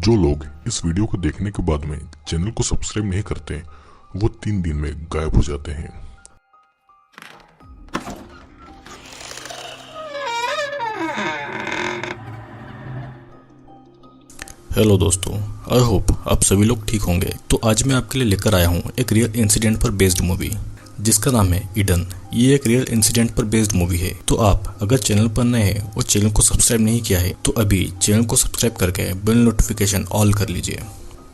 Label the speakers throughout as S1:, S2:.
S1: जो लोग इस वीडियो को देखने के बाद में चैनल को सब्सक्राइब नहीं करते वो 3 दिन में गायब हो जाते हैं।
S2: हेलो दोस्तों, आई होप आप सभी लोग ठीक होंगे। तो आज मैं आपके लिए लेकर आया हूँ एक रियल इंसिडेंट पर बेस्ड मूवी जिसका नाम है ईडन। ये एक रियल इंसिडेंट पर बेस्ड मूवी है। तो आप अगर चैनल पर नए हैं और चैनल को सब्सक्राइब नहीं किया है तो अभी चैनल को सब्सक्राइब करके बेल नोटिफिकेशन ऑल कर लीजिए।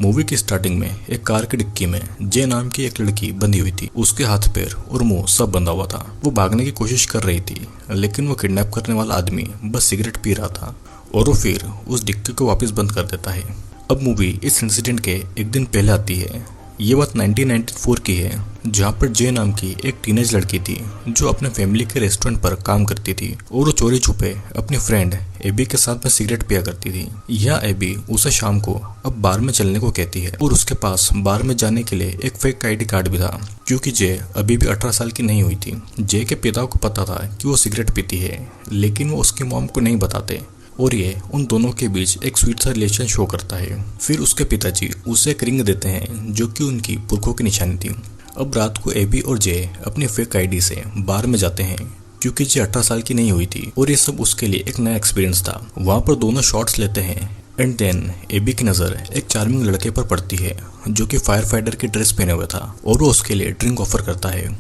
S2: मूवी की स्टार्टिंग में एक कार की डिक्की में जे नाम की एक लड़की बंधी हुई थी। उसके हाथ पैर और मुंह सब बंधा हुआ था। वो भागने की कोशिश कर रही थी लेकिन वो किडनैप करने वाला आदमी बस सिगरेट पी रहा था और वो फिर उस डिक्की को वापस बंद कर देता है। अब मूवी इस इंसिडेंट के एक दिन पहले आती है। ये बात 1994 की है, जहाँ पर जे नाम की एक टीनेज लड़की थी जो अपने फैमिली के रेस्टोरेंट पर काम करती थी और वो चोरी छुपे अपनी फ्रेंड एबी के साथ में सिगरेट पिया करती थी। यह एबी उसे शाम को अब बार में चलने को कहती है और उसके पास बार में जाने के लिए एक फेक आईडी कार्ड भी था क्योंकि जे अभी भी 18 साल की नहीं हुई थी। जे के पिता को पता था कि वो सिगरेट पीती है लेकिन वो उसकी मॉम को नहीं बताते और ये उन दोनों के बीच एक स्वीट सा रिलेशन शो करता है। फिर उसके पिताजी उसे एक रिंग देते हैं जो कि उनकी पुरखों की निशानी थी। अब रात को एबी और जे अपनी फेक आईडी से बार में जाते हैं क्योंकि जे 18 साल की नहीं हुई थी और ये सब उसके लिए एक नया एक्सपीरियंस था। वहाँ पर दोनों शॉट्स लेते हैं एंड देन एबी की नज़र एक चार्मिंग लड़के पर पड़ती है जो कि फायर फाइटर की ड्रेस पहने हुए था और वो उसके लिए ड्रिंक ऑफर करता है।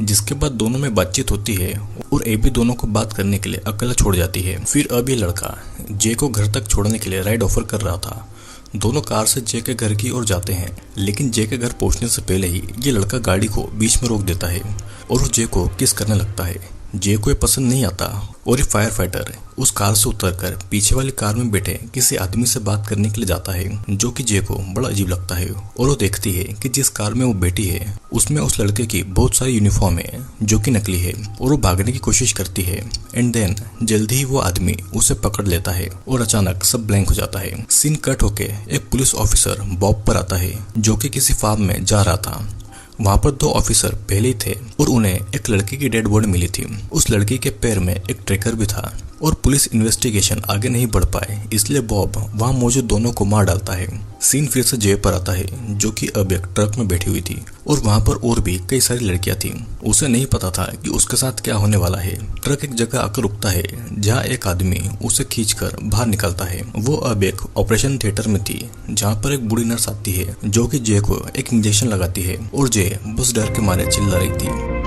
S2: जिसके बाद दोनों में बातचीत होती है और एबी दोनों को बात करने के लिए अकेला छोड़ जाती है। फिर अब ये लड़का जे को घर तक छोड़ने के लिए राइड ऑफर कर रहा था। दोनों कार से जे के घर की ओर जाते हैं लेकिन जे के घर पहुंचने से पहले ही ये लड़का गाड़ी को बीच में रोक देता है और वो जे को किस करने लगता है। जे को ये पसंद नहीं आता और ये फायर फाइटर उस कार से उतरकर पीछे वाली कार में बैठे किसी आदमी से बात करने के लिए जाता है जो कि जे को बड़ा अजीब लगता है और वो देखती है कि जिस कार में वो बैठी है उसमें उस लड़के की बहुत सारी यूनिफॉर्म है जो कि नकली है और वो भागने की कोशिश करती है एंड देन जल्दी ही वो आदमी उसे पकड़ लेता है और अचानक सब ब्लैंक हो जाता है। सीन कट होके एक पुलिस ऑफिसर बॉब पर आता है जो कि किसी फार्म में जा रहा था। वहाँ पर 2 ऑफिसर पहले ही थे और उन्हें एक लड़की की डेड बॉडी मिली थी। उस लड़की के पैर में एक ट्रैकर भी था और पुलिस इन्वेस्टिगेशन आगे नहीं बढ़ पाए इसलिए बॉब वहाँ मौजूद दोनों को मार डालता है। सीन फिर से जे पर आता है जो कि अब एक ट्रक में बैठी हुई थी और वहाँ पर और भी कई सारी लड़कियां थी। उसे नहीं पता था कि उसके साथ क्या होने वाला है। ट्रक एक जगह आकर रुकता है जहाँ एक आदमी उसे खींचकर बाहर निकलता है। वो अब एक ऑपरेशन थिएटर में थी जहाँ पर एक बूढ़ी नर्स आती है जो कि जे को एक इंजेक्शन लगाती है और जे बस डर के मारे चिल्ला रही थी।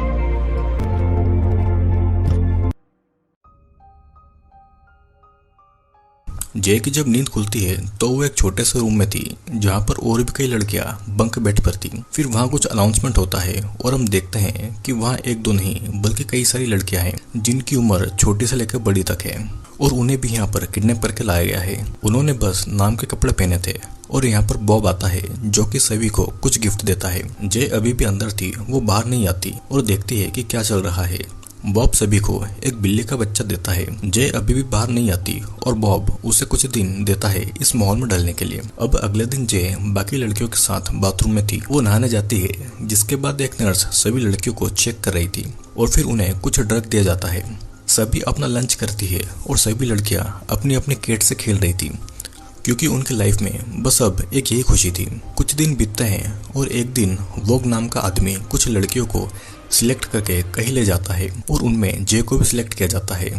S2: जे की जब नींद खुलती है तो वो एक छोटे से रूम में थी जहाँ पर और भी कई लड़कियां बंक बेड पर थी। फिर वहाँ कुछ अनाउंसमेंट होता है और हम देखते हैं कि वहाँ एक दो नहीं बल्कि कई सारी लड़कियां हैं जिनकी उम्र छोटी से लेकर बड़ी तक है और उन्हें भी यहाँ पर किडनैप करके लाया गया है। उन्होंने बस नाम के कपड़े पहने थे और यहाँ पर बॉब आता है जो कि सभी को कुछ गिफ्ट देता है। जे अभी भी अंदर थी, वो बाहर नहीं आती और देखती है कि क्या चल रहा है। बॉब सभी को एक बिल्ली का बच्चा देता है। जे अभी भी बाहर नहीं आती और बॉब उसे कुछ दिन देता है इस माहौल में ढलने के लिए। अब अगले दिन जे बाकी लड़कियों के साथ बाथरूम में थी। वो नहाने जाती है जिसके बाद एक नर्स सभी लड़कियों को चेक कर रही थी और फिर उन्हें कुछ ड्रग दिया जाता है। सभी अपना लंच करती है और सभी लड़कियां अपनी अपनी कैट से खेल रही थी क्योंकि उनकी लाइफ में बस अब एक यही खुशी थी। कुछ दिन बीतते हैं और एक दिन वोग नाम का आदमी कुछ लड़कियों को सिलेक्ट करके कहीं ले जाता है और उनमें जे को भी सिलेक्ट किया जाता है।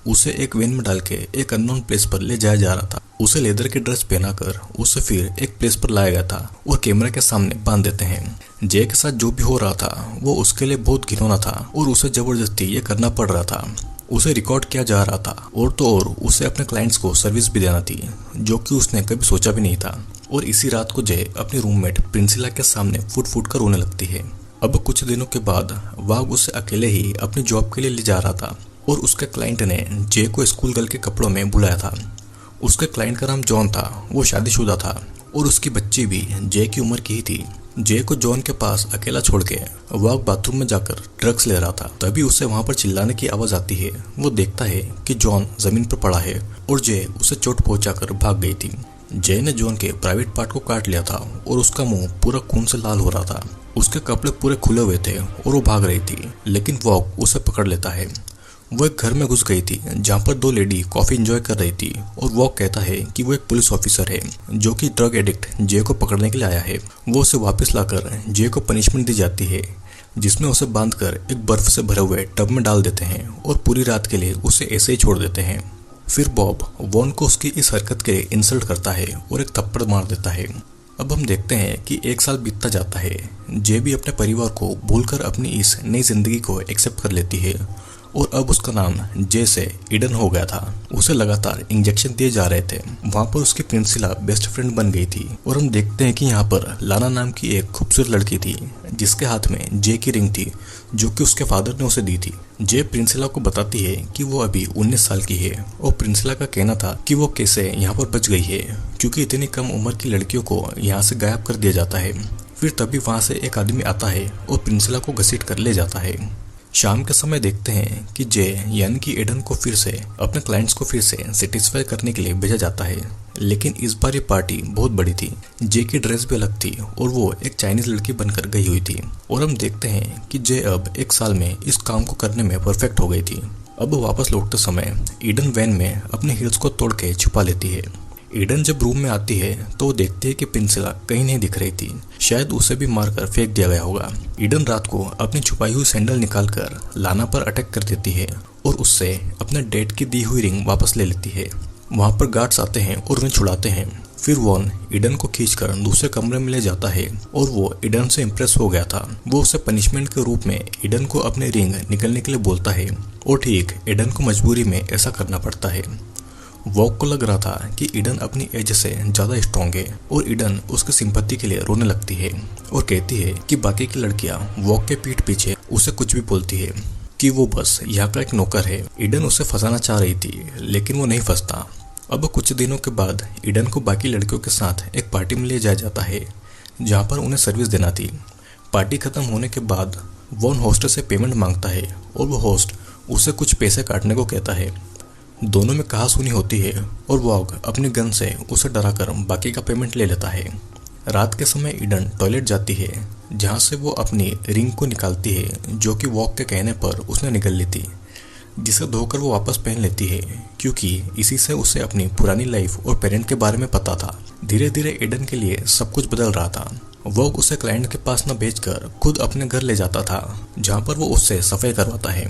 S2: उसे एक वैन में डाल के एक अननोन प्लेस पर ले जाया जा रहा था। उसे लेदर की ड्रेस पहनाकर उसे फिर एक प्लेस पर लाया गया था और कैमरा के सामने बांध देते हैं। जे के साथ जो भी हो रहा था वो उसके लिए बहुत घिनौना था और उसे जबरदस्ती ये करना पड़ रहा था। उसे रिकॉर्ड किया जा रहा था और तो और उसे अपने क्लाइंट्स को सर्विस भी देना थी जो कि उसने कभी सोचा भी नहीं था। और इसी रात को जे अपनी रूममेट प्रिंसिला के सामने फुट फुट कर रोने लगती है। अब कुछ दिनों के बाद वाग उसे अकेले ही अपनी जॉब के लिए ले जा रहा था और उसके क्लाइंट ने जे को स्कूल गर्ल के कपड़ों में बुलाया था। उसके क्लाइंट का नाम जॉन था। वो शादीशुदा था और उसकी बच्ची भी जे की उम्र की ही थी। जे को जॉन के पास अकेला छोड़ के वाग बाथरूम में जाकर ड्रग्स ले रहा था। तभी उसे वहां पर चिल्लाने की आवाज आती है। वो देखता है कि जॉन जमीन पर पड़ा है और जे उसे चोट पहुंचाकर भाग गई थी। जे ने जॉन के प्राइवेट पार्ट को काट लिया था और उसका मुंह पूरा खून से लाल हो रहा था। उसके कपड़े पूरे खुले हुए थे और वो भाग रही थी लेकिन वॉग उसे पकड़ लेता है। वो एक घर में घुस गई थी जहाँ पर दो लेडी कॉफी एंजॉय कर रही थी और वो कहता है कि वो एक पुलिस ऑफिसर है जो कि ड्रग एडिक्ट जे को पकड़ने के लिए आया है। वो उसे वापस लाकर जे को पनिशमेंट दी जाती है जिसमें उसे बांधकर एक बर्फ से भरे हुए टब में डाल देते हैं और पूरी रात के लिए उसे ऐसे ही छोड़ देते हैं। फिर बॉब वॉन को उसकी इस हरकत के लिए इंसल्ट करता है और एक थप्पड़ मार देता है। अब हम देखते हैं कि एक साल बीतता जाता है। जे भी अपने परिवार को भूलकर अपनी इस नई जिंदगी को एक्सेप्ट कर लेती है और अब उसका नाम जे से ईडन हो गया था। उसे लगातार इंजेक्शन दिए जा रहे थे। वहाँ पर उसकी प्रिंसिला बेस्ट फ्रेंड बन गई थी और हम देखते हैं कि यहाँ पर लाना नाम की एक खूबसूरत लड़की थी जिसके हाथ में जे की रिंग थी जो कि उसके फादर ने उसे दी थी। जे प्रिंसिला को बताती है कि वो अभी 19 साल की है और प्रिंसिला का कहना था कि वो कैसे यहाँ पर बच गई है क्योंकि इतनी कम उम्र की लड़कियों को यहाँ से गायब कर दिया जाता है। फिर तभी वहाँ से एक आदमी आता है और प्रिंसिला को घसीट कर ले जाता है। शाम के समय देखते हैं कि जे यानी कि एडन को फिर से अपने क्लाइंट्स को फिर से सेटिस्फाई करने के लिए भेजा जाता है, लेकिन इस बार ये पार्टी बहुत बड़ी थी। जे की ड्रेस भी अलग थी और वो एक चाइनीज लड़की बनकर गई हुई थी और हम देखते हैं कि जे अब एक साल में इस काम को करने में परफेक्ट हो गई थी। अब वापस लौटते समय ईडन वैन में अपने हील्स को तोड़ के छुपा लेती है। ईडन जब रूम में आती है तो वो देखती है कि प्रिंसिला कहीं नहीं दिख रही थी, शायद उसे भी मारकर फेंक दिया गया होगा। ईडन रात को अपनी छुपाई हुई सैंडल निकालकर लाना पर अटैक कर देती है और उससे अपने डेड की दी हुई रिंग वापस ले लेती है। वहाँ पर गार्ड्स आते हैं और उन्हें छुड़ाते हैं। फिर वॉन ईडन को खींचकर दूसरे कमरे में ले जाता है और वो ईडन से इम्प्रेस हो गया था। वो उसे पनिशमेंट के रूप में ईडन को अपनी रिंग निकलने के लिए बोलता है और ठीक ईडन को मजबूरी में ऐसा करना पड़ता है। वॉक को लग रहा था कि ईडन अपनी एज से ज्यादा स्ट्रॉन्ग है और ईडन उसकी सिंपैथी के लिए रोने लगती है और कहती है कि बाकी की लड़कियां वॉक के पीठ पीछे उसे कुछ भी बोलती है कि वो बस यहाँ का एक नौकर है। ईडन उसे फंसाना चाह रही थी लेकिन वो नहीं फंसता। अब कुछ दिनों के बाद ईडन को बाकी लड़कियों के साथ एक पार्टी में ले जाया जाता है जहाँ पर उन्हें सर्विस देना थी। पार्टी खत्म होने के बाद वॉन होस्ट से पेमेंट मांगता है और वो होस्ट उसे कुछ पैसे काटने को कहता है। दोनों में कहासुनी होती है और वॉग अपनी गन से उसे डराकर बाकी का पेमेंट ले लेता है। रात के समय ईडन टॉयलेट जाती है जहां से वो अपनी रिंग को निकालती है जो कि वॉग के कहने पर उसने निकल ली थी, जिसे धोकर वो वापस पहन लेती है क्योंकि इसी से उसे अपनी पुरानी लाइफ और पेरेंट के बारे में पता था। धीरे धीरे ईडन के लिए सब कुछ बदल रहा था। वॉग उसे क्लाइंट के पास न भेजकर खुद अपने घर ले जाता था जहाँ पर वो उससे सफाई करवाता है।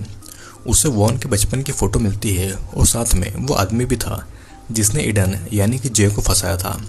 S2: उसे वॉन के बचपन की फोटो मिलती है और साथ में वो आदमी भी था जिसने ईडन यानी कि जे को फंसाया था।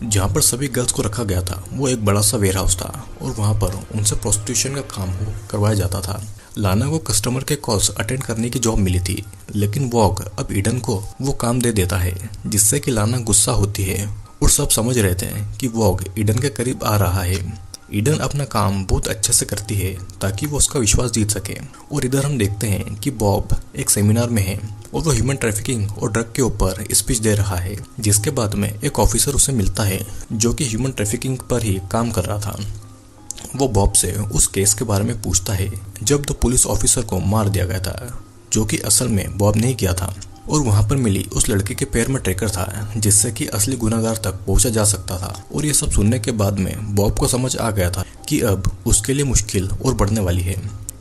S2: जहाँ पर सभी गर्ल्स को रखा गया था वो एक बड़ा सा वेयर हाउस था और वहाँ पर उनसे प्रोस्टिट्यूशन का काम करवाया जाता था। लाना को कस्टमर के कॉल्स अटेंड करने की जॉब मिली थी, लेकिन वॉग अब ईडन को वो काम दे देता है जिससे कि लाना गुस्सा होती है और सब समझ रहे थे कि वॉग ईडन के करीब आ रहा है। ईडन अपना काम बहुत अच्छे से करती है ताकि वो उसका विश्वास जीत सके। और इधर हम देखते हैं कि बॉब एक सेमिनार में है और वो ह्यूमन ट्रैफिकिंग और ड्रग के ऊपर स्पीच दे रहा है, जिसके बाद में एक ऑफिसर उसे मिलता है जो कि ह्यूमन ट्रैफिकिंग पर ही काम कर रहा था। वो बॉब से उस केस के बारे में पूछता है जब दो पुलिस ऑफिसर को मार दिया गया था, जो कि असल में बॉब नहीं किया था। और वहाँ पर मिली उस लड़के के पैर में ट्रैकर था जिससे कि असली गुनाहगार तक पहुंचा जा सकता था। और ये सब सुनने के बाद में बॉब को समझ आ गया था कि अब उसके लिए मुश्किल और बढ़ने वाली है।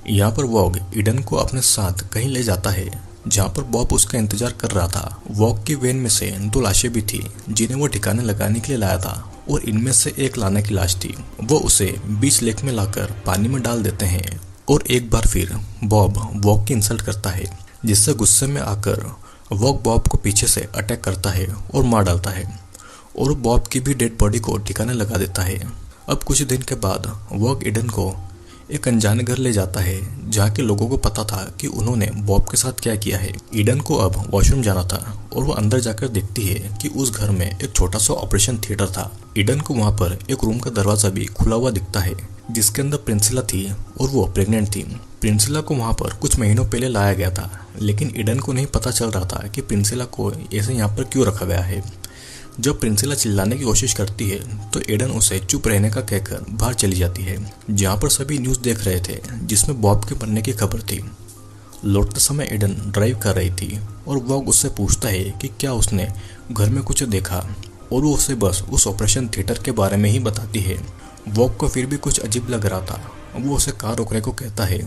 S2: यहाँ पर वॉग ईडन को अपने साथ कहीं ले जाता है जहाँ पर बॉब उसका इंतजार कर रहा था। वॉग की वैन में से दो लाशें भी थी जिन्हें वो ठिकाने लगाने के लिए लाया था और इनमें से एक लाना की लाश थी। वो उसे बीच लेक में लाकर पानी में डाल देते हैं और एक बार फिर बॉब वॉग की इंसल्ट करता है, जिससे गुस्से में आकर वॉग बॉब को पीछे से अटैक करता है और मार डालता है और बॉब की भी डेड बॉडी को ठिकाने लगा देता है। अब कुछ दिन के बाद वॉग ईडन को एक अनजाने घर ले जाता है जहाँ के लोगों को पता था कि उन्होंने बॉब के साथ क्या किया है। ईडन को अब वॉशरूम जाना था और वो अंदर जाकर देखती है कि उस घर में एक छोटा सा ऑपरेशन थिएटर था। ईडन को वहाँ पर एक रूम का दरवाजा भी खुला हुआ दिखता है जिसके अंदर प्रिंसिला थी और वो प्रेग्नेंट थी। प्रिंसिला को वहाँ पर कुछ महीनों पहले लाया गया था, लेकिन ईडन को नहीं पता चल रहा था कि प्रिंसिला को ऐसे यहाँ पर क्यों रखा गया है। जब प्रिंसिला चिल्लाने की कोशिश करती है तो ईडन उसे चुप रहने का कहकर बाहर चली जाती है, जहाँ पर सभी न्यूज़ देख रहे थे जिसमें बॉब के मरने की खबर थी। लौटते समय ईडन ड्राइव कर रही थी और वॉग उससे पूछता है कि क्या उसने घर में कुछ देखा और वो उसे बस उस ऑपरेशन थिएटर के बारे में ही बताती है। वॉग को फिर भी कुछ अजीब लग रहा था। वो उसे कार रोकने को कहता है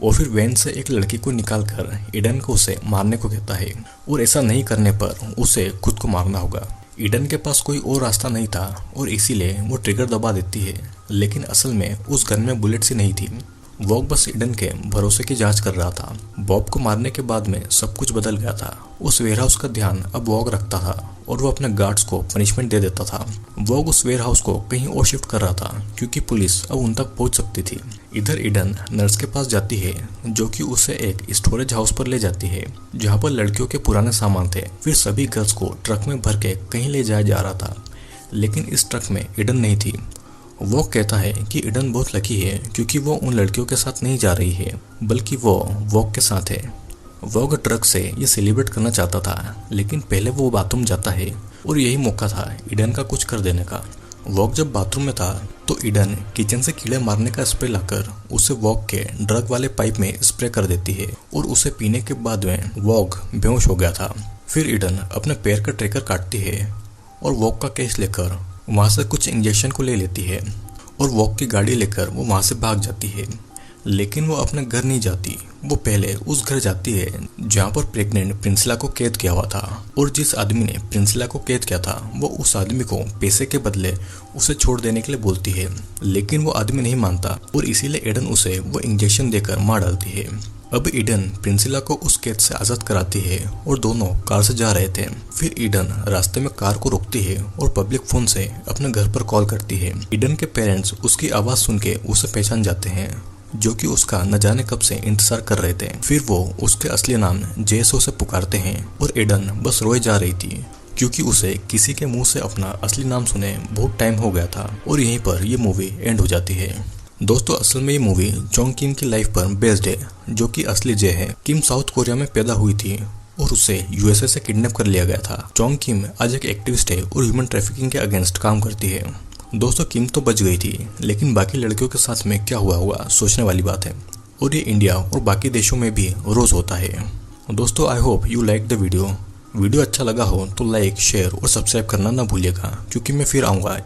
S2: और फिर वैन से एक लड़की को निकालकर ईडन को उसे मारने को कहता है और ऐसा नहीं करने पर उसे खुद को मारना होगा। ईडन के पास कोई और रास्ता नहीं था और इसीलिए वो ट्रिगर दबा देती है, लेकिन असल में उस गन में बुलेट सी नहीं थी। वॉग बस ईडन के भरोसे की जांच कर रहा था। बॉब को मारने के बाद में सब कुछ बदल गया था। उस वेयरहाउस का ध्यान अब वॉग रखता था और वो अपने गार्ड्स को पनिशमेंट दे देता था। वॉग उस वेयरहाउस को कहीं और शिफ्ट कर रहा था क्योंकि पुलिस अब उन तक पहुंच सकती थी। इधर ईडन नर्स के पास जाती है जो कि उसे एक स्टोरेज हाउस पर ले जाती है जहाँ पर लड़कियों के पुराने सामान थे। फिर सभी गर्ल्स को ट्रक में भर के कहीं ले जाया जा रहा था, लेकिन इस ट्रक में ईडन नहीं थी। वो कहता है कि ईडन बहुत लकी है क्योंकि वो उन लड़कियों के साथ नहीं जा रही है बल्कि वो वॉग के साथ है। वॉग ट्रक से ये सेलिब्रेट करना चाहता था, लेकिन पहले वो बाथरूम जाता है और यही मौका था ईडन का कुछ कर देने का। वॉग जब बाथरूम में था तो ईडन किचन से कीड़े मारने का स्प्रे लाकर उसे वॉग के ड्रग वाले पाइप में स्प्रे कर देती है और उसे पीने के बाद में वॉग बेहोश हो गया था। फिर ईडन अपने पैर का ट्रैकर काटती है और वॉग का केस लेकर वहाँ से कुछ इंजेक्शन को ले लेती है और वॉग की गाड़ी लेकर वो वहाँ से भाग जाती है। लेकिन वो अपने घर नहीं जाती, वो पहले उस घर जाती है जहाँ पर प्रेग्नेंट प्रिंसिला को कैद किया हुआ था और जिस आदमी ने प्रिंसिला को कैद किया था वो उस आदमी को पैसे के बदले उसे छोड़ देने के लिए बोलती है, लेकिन वो आदमी नहीं मानता और इसीलिए ईडन उसे वो इंजेक्शन देकर मार डालती है। अब ईडन प्रिंसिला को उस कैद से आज़ाद कराती है और दोनों कार से जा रहे थे। फिर ईडन रास्ते में कार को रोकती है और पब्लिक फोन से अपने घर पर कॉल करती है। ईडन के पेरेंट्स उसकी आवाज़ सुन के उसे पहचान जाते हैं जो कि उसका न जाने कब से इंतजार कर रहे थे। फिर वो उसके असली नाम जेसो से पुकारते हैं और ईडन बस रोए जा रही थी क्योंकि उसे किसी के मुंह से अपना असली नाम सुने बहुत टाइम हो गया था। और यहीं पर ये मूवी एंड हो जाती है। दोस्तों असल में ये मूवी चोंग किम की लाइफ पर बेस्ड है जो कि असली जे है। किम साउथ कोरिया में पैदा हुई थी और उसे यूएसए से किडनैप कर लिया गया था। चोंग किम आज एक एक्टिविस्ट है और ह्यूमन ट्रैफिकिंग के अगेंस्ट काम करती है। दोस्तों किम तो बच गई थी, लेकिन बाकी लड़कियों के साथ में क्या हुआ होगा सोचने वाली बात है और ये इंडिया और बाकी देशों में भी रोज होता है। दोस्तों I hope you like the video अच्छा लगा हो तो लाइक शेयर और सब्सक्राइब करना ना भूलिएगा क्योंकि मैं फिर आऊँगा